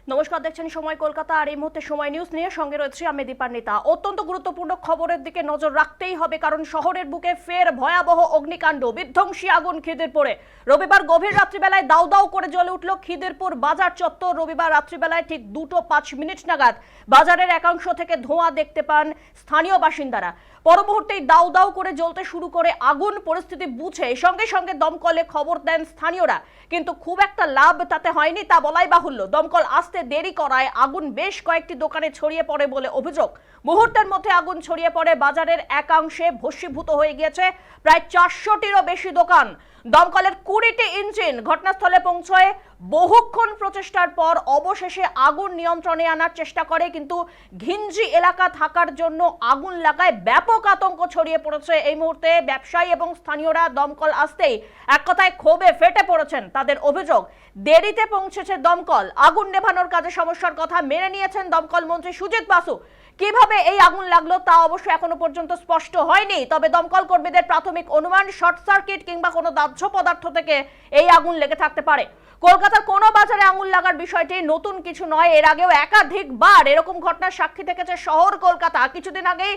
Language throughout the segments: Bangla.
নমস্কার, দেখছেন সময় কলকাতা। আর এই মুহূর্তে সময় নিউজ নিয়ে সঙ্গে রয়েছে আমি দীপান্বিতা। অত্যন্ত গুরুত্বপূর্ণ খবরের দিকে নজর রাখতেই হবে, কারণ শহরের বুকে ফের ভয়াবহ অগ্নিকাণ্ড, বিধ্বংসী আগুন খিদিরপুরে। রবিবার গভীর রাত্রিবেলায় দাউ দাউ করে জ্বলে উঠল খিদিরপুর বাজার চত্বর। রবিবার রাত্রিবেলায় ঠিক 2:05 নাগাদ বাজারের একাংশ থেকে ধোঁয়া দেখতে পান স্থানীয় বাসিন্দারা। পর মুহূর্তেই দাউ দাউ করে জ্বলতে শুরু করে আগুন। পরিস্থিতি বুঝে সঙ্গে সঙ্গে দমকলে খবর দেন স্থানীয়রা, কিন্তু খুব একটা লাভ তাতে হয়নি তা বলাই বাহুল্য। দমকল আসতে দেরি করায় আগুন বেশ কয়েকটি দোকানে ছড়িয়ে পড়ে বলে অভিযোগ। মুহূর্তের মধ্যে আগুন ছড়িয়ে পড়ে বাজারের একাংশে, ভস্মীভূত হয়ে গিয়েছে প্রায় 400টিরও বেশি দোকান। দমকলের 20টি ইঞ্জিন ঘটনাস্থলে পৌঁছয়। বহুক্ষণ প্রচেষ্টার পর অবশেষে আগুন নিয়ন্ত্রণে আনার চেষ্টা করে, কিন্তু ঘিঞ্জি এলাকা থাকার জন্য আগুন লাগায় ব্যাপক আতঙ্ক ছড়িয়ে পড়েছে। এই মুহূর্তে ব্যবসায়ী এবং স্থানীয়রা দমকল আসতেই এক কথায় ক্ষোভে ফেটে পড়েছেন। তাদের অভিযোগ, দেরিতে পৌঁছেছে দমকল। আগুন নেভানোর কাজে সমস্যার কথা মেনে নিয়েছেন দমকল মন্ত্রী সুজিত বাসু। কিভাবে এই আগুন লাগলো তা অবশ্য এখনো পর্যন্ত স্পষ্ট হয়নি, তবে দমকল কর্মীদের প্রাথমিক অনুমান শর্ট সার্কিট কিংবা কোনো দাহ্য পদার্থ থেকে এই আগুন লেগে থাকতে পারে। কলকাতার কোনো বাজারে আগুন লাগার বিষয়টি নতুন কিছু নয়। এর আগেও একাধিকবার এরকম ঘটনার সাক্ষী থেকেছে শহর কলকাতা। কিছুদিন আগেই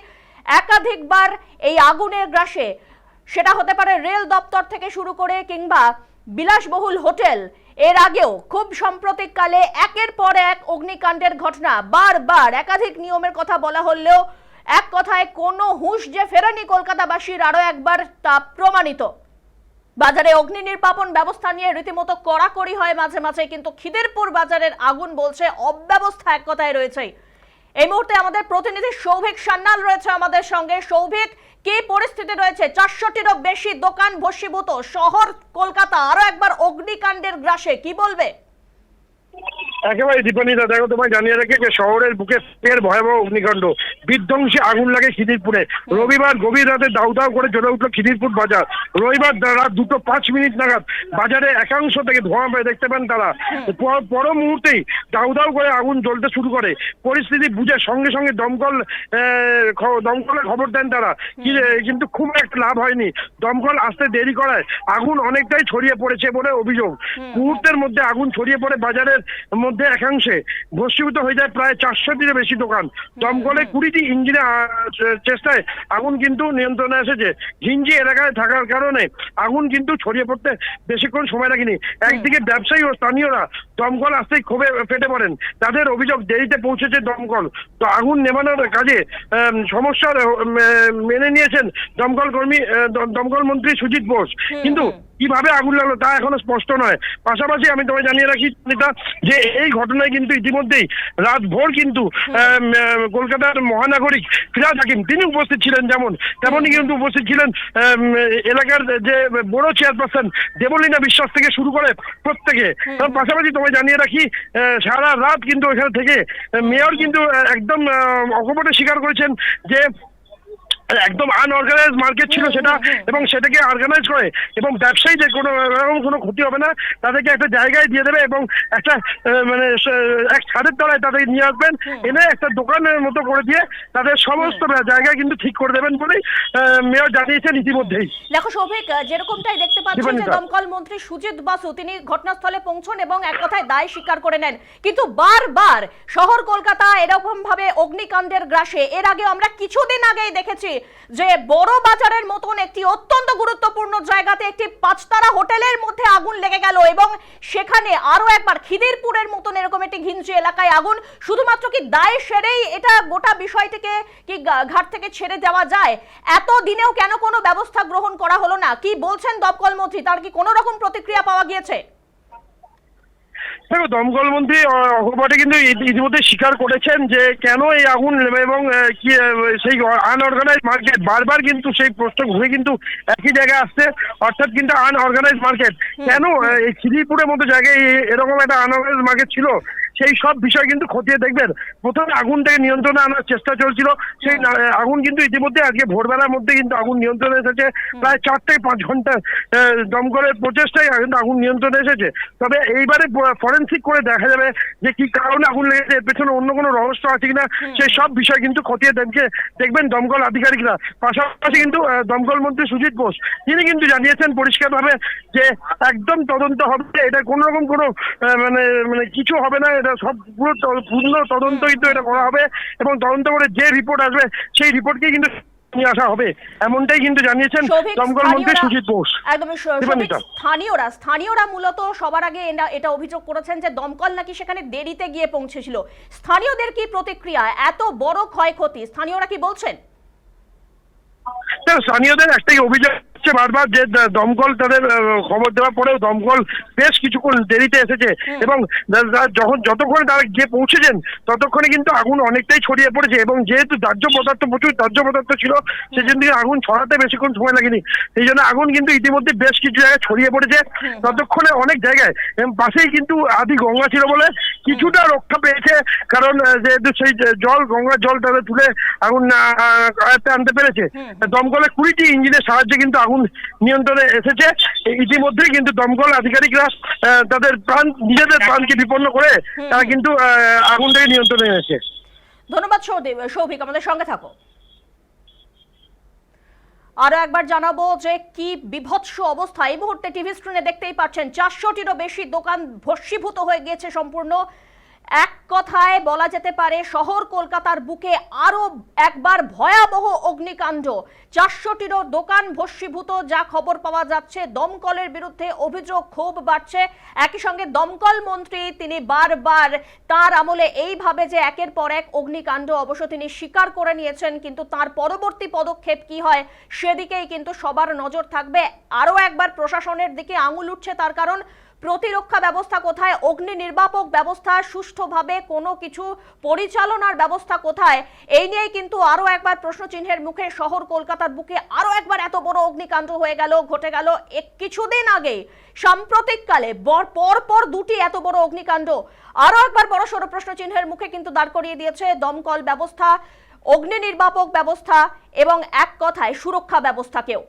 একাধিকবার এই আগুনের গ্রাসে, সেটা হতে পারে রেল দপ্তর থেকে শুরু করে কিংবা বিলাসবহুল হোটেল। এর আগেও খুব সাম্প্রতিককালে একের পর এক অগ্নিকাণ্ডের ঘটনা। বারবার একাধিক নিয়মের কথা বলা হলেও এক কথায় কোনো হুঁশ যে ফেরেনি কলকাতাবাসীর, আরো একবার তা প্রমাণিত। বাজারে অগ্নি নির্বাপন ব্যবস্থা নিয়ে রীতিমতো কড়াকড়ি হয় মাঝে মাঝে, কিন্তু খিদিরপুর বাজারের আগুন বলছে অব্যবস্থা এক কথায় রয়েছে। এই মুহূর্তে আমাদের প্রতিনিধি সৌভিক সান্যাল রয়েছে আমাদের সঙ্গে। সৌভিক, কি পরিস্থিতি রয়েছে? 400টিরও বেশি দোকান ভস্মীভূত, শহর কলকাতা আরো একবার অগ্নিকাণ্ডের গ্রাসে, কি বলবে? একেবারে দীপান্বিতা, দেখো তোমায় জানিয়ে রাখি যে শহরের বুকে ফের ভয়াবহ অগ্নিকাণ্ড, বিধ্বংসী আগুন লাগে খিদিরপুরে। রবিবার গভীর রাতে দাউ দাউ করে জ্বলে উঠল খিদিরপুর বাজার। রবিবার রাত 2:05 নাগাদ বাজারে একাংশ থেকে ধোঁয়া পেয়ে দেখতে পান তারা। পর মুহূর্তেই দাউ দাউ করে আগুন জ্বলতে শুরু করে। পরিস্থিতি বুঝে সঙ্গে সঙ্গে দমকলে খবর দেন তারা, কিন্তু খুব একটা লাভ হয়নি। দমকল আসতে দেরি করায় আগুন অনেকটাই ছড়িয়ে পড়েছে বলে অভিযোগ। মুহূর্তের মধ্যে আগুন ছড়িয়ে পড়ে বাজারের মধ্যে একাংশে, ভস্মীভূত হয়ে যায় প্রায় 400টিরও বেশি দোকান। দমকলে 20টি ইঞ্জিনের চেষ্টায় আগুন কিন্তু নিয়ন্ত্রণে এসেছে। ঘিঞ্জি এলাকায় থাকার কারণে আগুন কিন্তু ছড়িয়ে পড়তে বেশিক্ষণ সময় লাগেনি। একদিকে ব্যবসায়ী ও স্থানীয়রা দমকল আসতেই ক্ষোভে ফেটে পড়েন। তাদের অভিযোগ, দেরিতে পৌঁছেছে দমকল। তো আগুন নেভানোর কাজে সমস্যার মেনে নিয়েছেন দমকল মন্ত্রী সুজিত বোস, কিন্তু কিভাবে আগুন লাগলো তা এখনো স্পষ্ট নয়। পাশাপাশি আমি তোমায় জানিয়ে রাখি যে এই ঘটনায় কিন্তু ইতিমধ্যেই রাত ভোর কিন্তু কলকাতার মহানাগরিক ফিরহাদ হাকিম তিনি উপস্থিত ছিলেন, তেমনই কিন্তু উপস্থিত ছিলেন এলাকার যে বড় চেয়ারপারসন দেবলীনা বিশ্বাস থেকে শুরু করে প্রত্যেকে। পাশাপাশি তোমায় জানিয়ে রাখি সারা রাত কিন্তু এখানে থেকে মেয়র কিন্তু একদম অকপটে স্বীকার করেছেন যে একদম আনঅর্গানাইজ মার্কেট ছিল সেটা, এবং সেটাকে অর্গানাইজ করে এবং ব্যবসায়ীদের কোনো ক্ষতি হবে না, তাদেরকে একটা জায়গায় দিয়ে দেবে এবং একটা এক ছাদের তলায় তাদেরকে নিয়ে আসবেন, এনে একটা দোকানের মতো করে দিয়ে তাদের সমস্ত জায়গায় কিন্তু ঠিক করে দেবেন বলেই মেয়র জানিয়েছেন ইতিমধ্যেই। দেখো সৌভিক, যেরকমটাই দেখতে পাচ্ছেন যে দমকল মন্ত্রী সুজিত বাসু তিনি ঘটনাস্থলে পৌঁছন এবং এক কথায় দায় স্বীকার করে নেন, কিন্তু বারবার শহর কলকাতা এরকম ভাবে অগ্নিকাণ্ডের গ্রাসে। এর আগে আমরা কিছুদিন আগেই দেখেছি যে বড় বাজারের মতন একটি অত্যন্ত গুরুত্বপূর্ণ জায়গাতে একটি 5 তারা হোটেলের মধ্যে আগুন লেগে গেল, এবং সেখানে আরো একবার খিদিরপুরের মতন এরকম একটি ঘিঞ্জি এলাকায় আগুন। শুধুমাত্র কি দায় সেরেই এটা গোটা বিষয়টিকে কি ঘাট থেকে ছেড়ে দেওয়া যায়? এত দিনেও কেন কোনো ব্যবস্থা গ্রহণ করা হলো না? কি বলছেন দমকল মন্ত্রী? তার কি কোনো রকম প্রতিক্রিয়া পাওয়া গিয়েছে? দেখো, দমকল মন্ত্রী অকপটে কিন্তু ইতিমধ্যে স্বীকার করেছেন যে কেন এই আগুন, এবং কি সেই আনঅর্গানাইজ মার্কেট, বারবার কিন্তু সেই প্রশ্ন ঘুরে কিন্তু একই জায়গায় আসছে, অর্থাৎ কিন্তু আনঅর্গানাইজ মার্কেট কেন এই খিদিরপুরের মতো জায়গায় এরকম একটা আনঅর্গানাইজ মার্কেট ছিল, সেই সব বিষয় কিন্তু খতিয়ে দেখবেন। প্রথমে আগুনটাকে নিয়ন্ত্রণে আনার চেষ্টা চলছিল, সেই আগুন কিন্তু ইতিমধ্যে আজকে ভোরবেলার মধ্যে কিন্তু আগুন নিয়ন্ত্রণে এসেছে। প্রায় 4 থেকে 5 ঘন্টা দমকলের প্রচেষ্টায় কিন্তু আগুন নিয়ন্ত্রণে এসেছে। তবে এইবারে ফরেনসিক করে দেখা যাবে যে কি কারণে আগুন লেগেছে, এর পেছনে অন্য কোনো রহস্য আছে কিনা, সেই সব বিষয় কিন্তু খতিয়ে দেখবেন দমকল আধিকারিকরা। পাশাপাশি কিন্তু দমকল মন্ত্রী সুজিত বোস তিনি কিন্তু জানিয়েছেন পরিষ্কারভাবে যে একদম তদন্ত হবে, এটা কোনো রকম কোনো কিছু হবে না, এটা সব পুরো পূর্ণ তদন্ত কিন্তু এটা করা হবে, এবং তদন্ত করে যে রিপোর্ট আসবে সেই রিপোর্টকে কিন্তু নিয়ে আসা হবে, এমনটাই কিন্তু জানিয়েছেন সৌভিক, দমকল মন্ত্রী সুজিত বোস। একদমই সৌভিক, স্থানীয়রা মূলত সবার আগে এটা অভিযোগ করেছেন যে দমকল নাকি সেখানে দেরিতে গিয়ে পৌঁছেছিল। স্থানীয়দের কি প্রতিক্রিয়া? এত বড় ক্ষয়ক্ষতি, স্থানীয়রা কি বলছেন? স্থানীয়দের একটাই অভিযোগ হচ্ছে বারবার যে দমকল তাদের খবর দেওয়ার পরেও দমকল বেশ কিছুক্ষণ দেরিতে এসেছে, এবং যতক্ষণে তারা গিয়ে পৌঁছেছেন ততক্ষণে কিন্তু আগুন অনেকটাই ছড়িয়ে পড়েছে, এবং যেহেতু প্রচুর দাহ্য পদার্থ ছিল সেজন্য আগুন ছড়াতে বেশিক্ষণ সময় লাগেনি। সেই জন্য আগুন কিন্তু ইতিমধ্যে বেশ কিছু জায়গায় ছড়িয়ে পড়েছে। ততক্ষণে অনেক জায়গায় পাশেই কিন্তু আদি গঙ্গা ছিল বলে কিছুটা রক্ষা পেয়েছে, কারণ যেহেতু সেই গঙ্গার জল তাদের তুলে আগুন আয়ত্তে আনতে পেরেছে। দমকলের 20টি ইঞ্জিনের সাহায্যে কিন্তু আগুন নিয়ন্ত্রণে এসেছে। ইতিমধ্যেই কিন্তু দমকল আধিকারিকরা তাদের নিজেদের প্রাণকে বিপন্ন করে তারা কিন্তু আগুনটাকে নিয়ন্ত্রণে এনেছে। ধন্যবাদ সৌভিক, আমাদের সঙ্গে থাকো। আরো একবার জানাবো যে কি বিভৎস অবস্থা এই মুহূর্তে টিভি স্ক্রিনে দেখতেই পাচ্ছেন। 400টিরও বেশি দোকান ভস্মীভূত হয়ে গিয়েছে সম্পূর্ণ। এক কথায় বলা যেতে পারে শহর কলকাতার বুকে আরো একবার ভয়াবহ অগ্নিকাণ্ড। 400টিরও দোকান ভস্মীভূত, যা খবর পাওয়া যাচ্ছে। দমকলের বিরুদ্ধে অভিযোগ, ক্ষোভ বাড়ছে। একই সঙ্গে দমকল মন্ত্রী তিনি বারবার তার আমলে এইভাবে যে একের পর এক অগ্নিকাণ্ড অবশ্য তিনি স্বীকার করে নিয়েছেন, কিন্তু তার পরবর্তী পদক্ষেপ কি হয় সেদিকেই কিন্তু সবার নজর থাকবে। আরো একবার প্রশাসনের দিকে আঙুল উঠছে, তার কারণ প্রতিরক্ষা ব্যবস্থা কোথায়, অগ্নি নির্বাপক ব্যবস্থা, সুষ্ঠুভাবে কোনো কিছু পরিচালনার ব্যবস্থা কোথায়, এই নিয়ে কিন্তু আরো একবার প্রশ্নচিহ্নের মুখে শহর কলকাতার বুকে আরো একবার এত বড় অগ্নিকাণ্ড ঘটে গেল কিছুদিন আগে। সাম্প্রতিককালে পর 2টি এত বড় অগ্নিকাণ্ড আরো একবার বড়সড় প্রশ্নচিহ্নের মুখে কিন্তু দাঁড় করিয়ে দিয়েছে দমকল ব্যবস্থা, অগ্নি নির্বাপক ব্যবস্থা এবং এক কথায় সুরক্ষা ব্যবস্থাকেও।